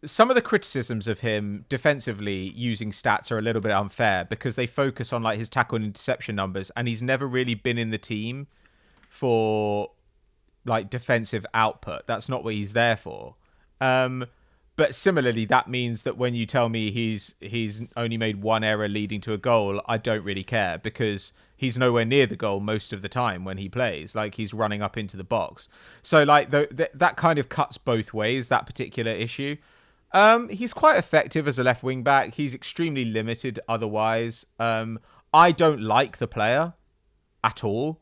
some of the criticisms of him defensively using stats are a little bit unfair because they focus on like his tackle and interception numbers, and he's never really been in the team for like defensive output. That's not what he's there for. But similarly, that means that when you tell me he's only made 1 error leading to a goal, I don't really care because he's nowhere near the goal most of the time when he plays. Like he's running up into the box. So like that kind of cuts both ways, that particular issue. He's quite effective as a left wing back. He's extremely limited otherwise. I don't like the player at all.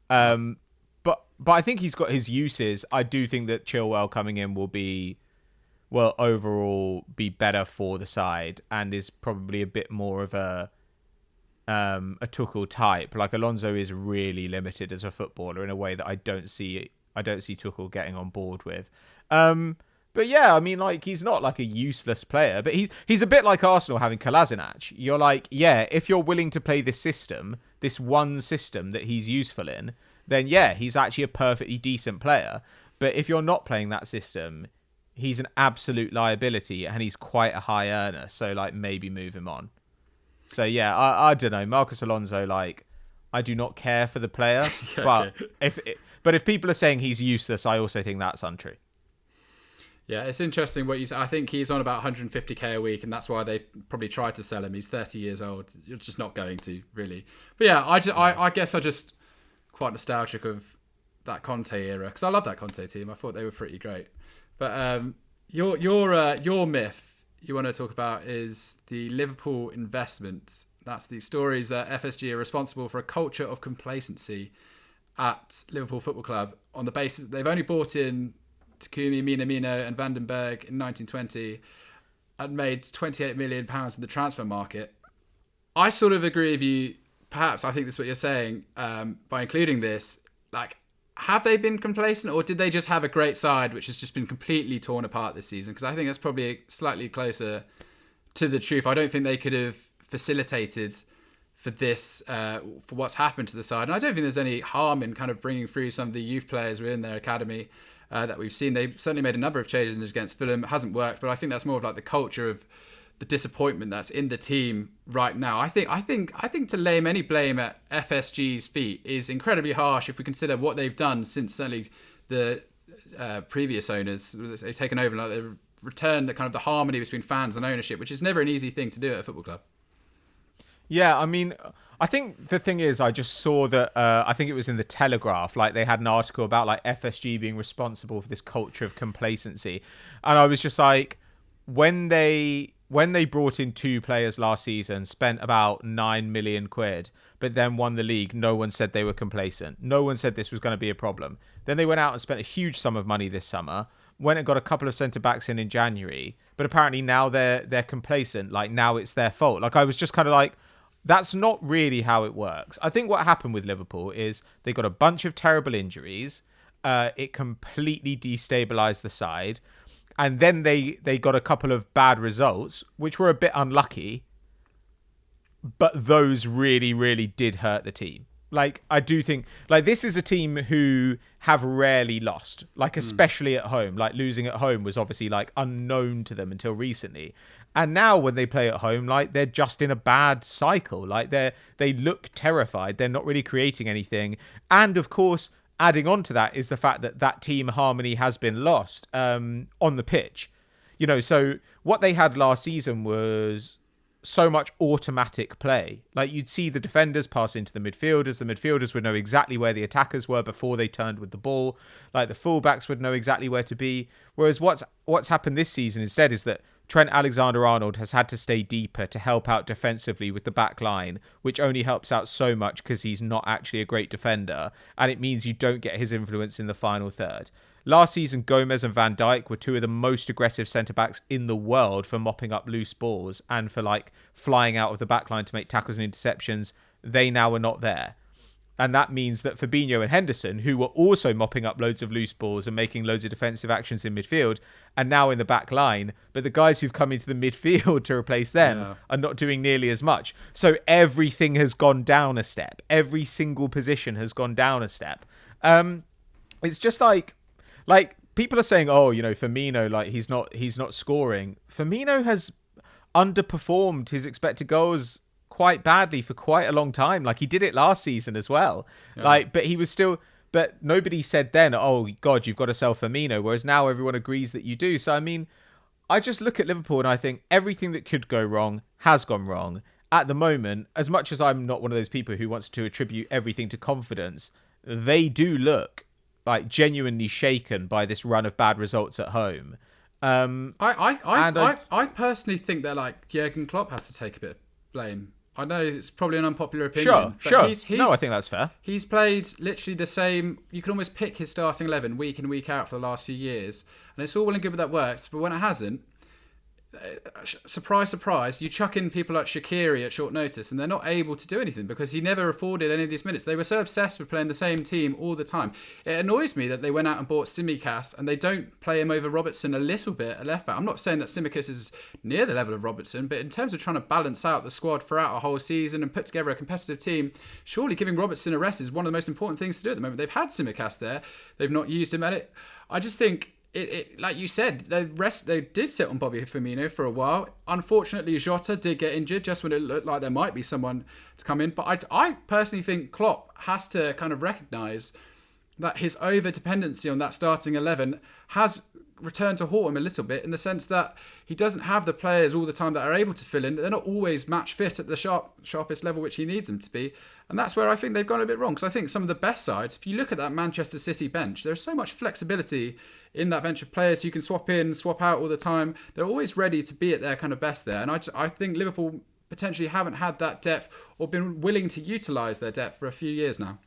But I think he's got his uses. I do think that Chilwell coming in will overall be better for the side and is probably a bit more of a Tuchel type. Like Alonso is really limited as a footballer in a way that I don't see Tuchel getting on board with. But yeah, I mean, like he's not like a useless player, but he's a bit like Arsenal having Kolasinac. You're like, yeah, if you're willing to play this system, this one system that he's useful in, then yeah, he's actually a perfectly decent player. But if you're not playing that system, he's an absolute liability and he's quite a high earner. So like maybe move him on. So yeah, I don't know. Marcos Alonso, like I do not care for the player. Okay. But if people are saying he's useless, I also think that's untrue. Yeah, it's interesting what you say. I think he's on about 150k a week, and that's why they probably tried to sell him. He's 30 years old. You're just not going to, really. But yeah, I guess I just quite nostalgic of that Conte era because I love that Conte team. I thought they were pretty great. But your myth you want to talk about is the Liverpool investment. That's the stories that FSG are responsible for a culture of complacency at Liverpool Football Club on the basis that they've only bought in Takumi Minamino and Vandenberg in 1920 and made £28 million in the transfer market. I sort of agree with you. Perhaps I think that's what you're saying by including this. Like, have they been complacent or did they just have a great side which has just been completely torn apart this season? Because I think that's probably slightly closer to the truth. I don't think they could have facilitated for this, for what's happened to the side. And I don't think there's any harm in kind of bringing through some of the youth players within their academy that we've seen. They've certainly made a number of changes against Fulham. It hasn't worked, but I think that's more of like the culture of the disappointment that's in the team right now. I think to lay any blame at FSG's feet is incredibly harsh if we consider what they've done since certainly the previous owners. They've taken over, like they've returned the kind of the harmony between fans and ownership, which is never an easy thing to do at a football club. Yeah, I mean, I think the thing is, I just saw that, I think it was in the Telegraph, like they had an article about like FSG being responsible for this culture of complacency. And I was just like, when they brought in 2 players last season, spent about 9 million quid, but then won the league, no one said they were complacent. No one said this was going to be a problem. Then they went out and spent a huge sum of money this summer, went and got a couple of centre-backs in January, but apparently now they're complacent. Like, now it's their fault. Like, I was just kind of like, that's not really how it works. I think what happened with Liverpool is they got a bunch of terrible injuries. It completely destabilised the side. And then they got a couple of bad results, which were a bit unlucky. But those really, really did hurt the team. Like, I do think, like, this is a team who have rarely lost, like, especially at home. Like, losing at home was obviously, like, unknown to them until recently. And now when they play at home, like, they're just in a bad cycle. Like, they look terrified. They're not really creating anything. And, of course, adding on to that is the fact that team harmony has been lost on the pitch. You know, so what they had last season was so much automatic play. Like, you'd see the defenders pass into the midfielders would know exactly where the attackers were before they turned with the ball. Like, the fullbacks would know exactly where to be. Whereas what's happened this season instead is that Trent Alexander-Arnold has had to stay deeper to help out defensively with the back line, which only helps out so much because he's not actually a great defender, and it means you don't get his influence in the final third. Last season, Gomez and Van Dijk were 2 of the most aggressive centre-backs in the world for mopping up loose balls and for, like, flying out of the back line to make tackles and interceptions. They now are not there. And that means that Fabinho and Henderson, who were also mopping up loads of loose balls and making loads of defensive actions in midfield, are now in the back line. But the guys who've come into the midfield to replace them are not doing nearly as much. So everything has gone down a step. Every single position has gone down a step. It's just like people are saying, oh, you know, Firmino, like he's not scoring. Firmino has underperformed his expected goals quite badly for quite a long time. Like, he did it last season as well. Yeah. But nobody said then, oh God, you've got to sell Firmino. Whereas now everyone agrees that you do. So, I mean, I just look at Liverpool and I think everything that could go wrong has gone wrong. At the moment, as much as I'm not one of those people who wants to attribute everything to confidence, they do look like genuinely shaken by this run of bad results at home. I personally think that, like, Jurgen Klopp has to take a bit of blame. I know it's probably an unpopular opinion. Sure. No, I think that's fair. He's played literally the same. You can almost pick his starting 11 week in, week out for the last few years. And it's all well and good that works. But when it hasn't, surprise, surprise, you chuck in people like Shaqiri at short notice and they're not able to do anything because he never afforded any of these minutes. They were so obsessed with playing the same team all the time. It annoys me that they went out and bought Tsimikas and they don't play him over Robertson a little bit at left back. I'm not saying that Tsimikas is near the level of Robertson, but in terms of trying to balance out the squad throughout a whole season and put together a competitive team, surely giving Robertson a rest is one of the most important things to do at the moment. They've had Tsimikas there. They've not used him at it. I just think It like you said, they did sit on Bobby Firmino for a while. Unfortunately, Jota did get injured just when it looked like there might be someone to come in. But I personally think Klopp has to kind of recognise that his over-dependency on that starting 11 has returned to haunt him a little bit, in the sense that he doesn't have the players all the time that are able to fill in. They're not always match fit at the sharpest level which he needs them to be. And that's where I think they've gone a bit wrong. Because I think some of the best sides, if you look at that Manchester City bench, there's so much flexibility in that bench of players. You can swap in, swap out all the time. They're always ready to be at their kind of best there. And I think Liverpool potentially haven't had that depth or been willing to utilise their depth for a few years now.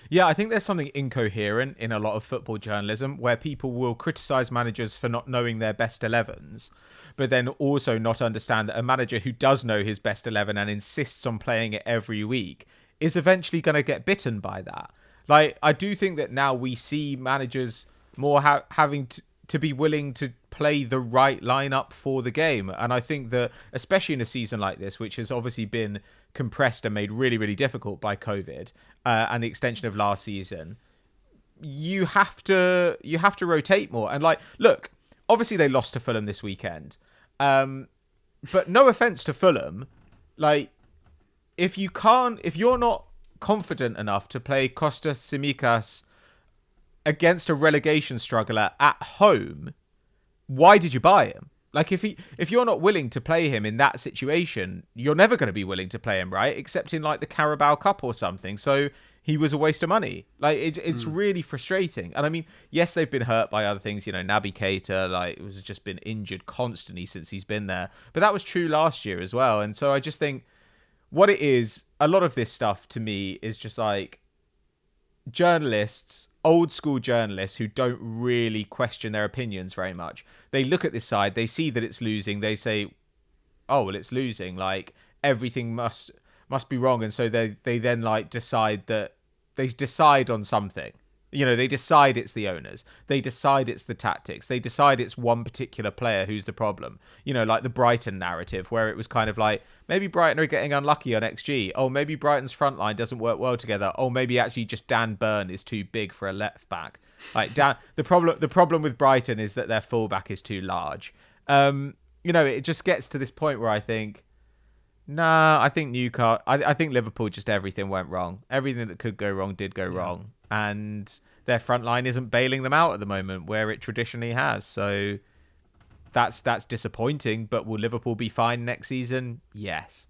Yeah, I think there's something incoherent in a lot of football journalism where people will criticise managers for not knowing their best 11s, but then also not understand that a manager who does know his best 11 and insists on playing it every week is eventually going to get bitten by that. Like, I do think that now we see managers more having to be willing to play the right lineup for the game. And I think that, especially in a season like this, which has obviously been compressed and made really, really difficult by COVID and the extension of last season, you have to rotate more. And, like, look, obviously they lost to Fulham this weekend. But no offense to Fulham, like if you're not confident enough to play Kostas Tsimikas against a relegation struggler at home, why did you buy him? Like if you're not willing to play him in that situation, you're never going to be willing to play him, right? Except in like the Carabao Cup or something. So he was a waste of money. Like it's really frustrating. And I mean, yes, they've been hurt by other things. You know, Naby Keita, like, has just been injured constantly since he's been there. But that was true last year as well. And so I just think what it is, a lot of this stuff to me is just like journalists, old school journalists who don't really question their opinions very much. They look at this side, they see that it's losing, they say, oh, well, it's losing, like everything must be wrong. And so they then like decide on something. You know, they decide it's the owners. They decide it's the tactics. They decide it's one particular player who's the problem. You know, like the Brighton narrative, where it was kind of like, maybe Brighton are getting unlucky on XG. Oh, maybe Brighton's front line doesn't work well together. Oh, maybe actually just Dan Burn is too big for a left back. Like the problem with Brighton is that their fullback is too large. You know, it just gets to this point where I think, nah, I think Newcastle, I think Liverpool, just everything went wrong. Everything that could go wrong did go wrong. And their front line isn't bailing them out at the moment where it traditionally has. So that's disappointing. But will Liverpool be fine next season? Yes.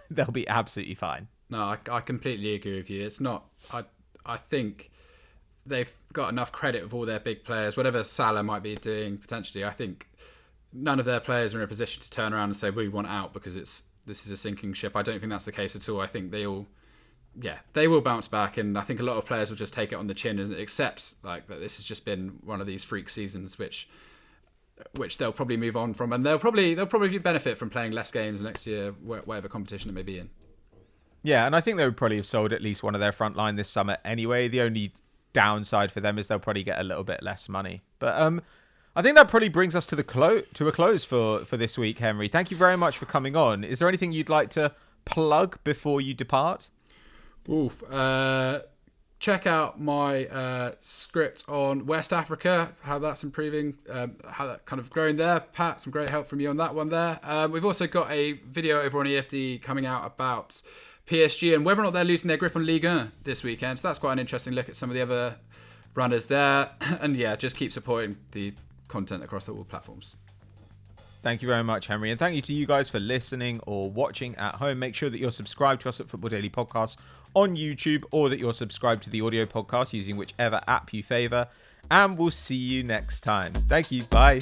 They'll be absolutely fine. No, I completely agree with you. It's not... I think they've got enough credit with all their big players. Whatever Salah might be doing, potentially, I think none of their players are in a position to turn around and say, we want out because this is a sinking ship. I don't think that's the case at all. I think they will bounce back, and I think a lot of players will just take it on the chin and accept like that this has just been one of these freak seasons, which they'll probably move on from, and they'll probably benefit from playing less games next year, whatever competition it may be in. Yeah, and I think they would probably have sold at least one of their front line this summer anyway. The only downside for them is they'll probably get a little bit less money. But I think that probably brings us to a close for this week, Henry. Thank you very much for coming on. Is there anything you'd like to plug before you depart? Oof. Check out my script on West Africa, how that's improving, how that kind of growing there. Pat, some great help from you on that one there. We've also got a video over on EFD coming out about PSG and whether or not they're losing their grip on Ligue 1 this weekend. So that's quite an interesting look at some of the other runners there. And yeah, just keep supporting the content across all platforms. Thank you very much, Henry. And thank you to you guys for listening or watching at home. Make sure that you're subscribed to us at Football Daily Podcast on YouTube, or that you're subscribed to the audio podcast using whichever app you favour. And we'll see you next time. Thank you. Bye.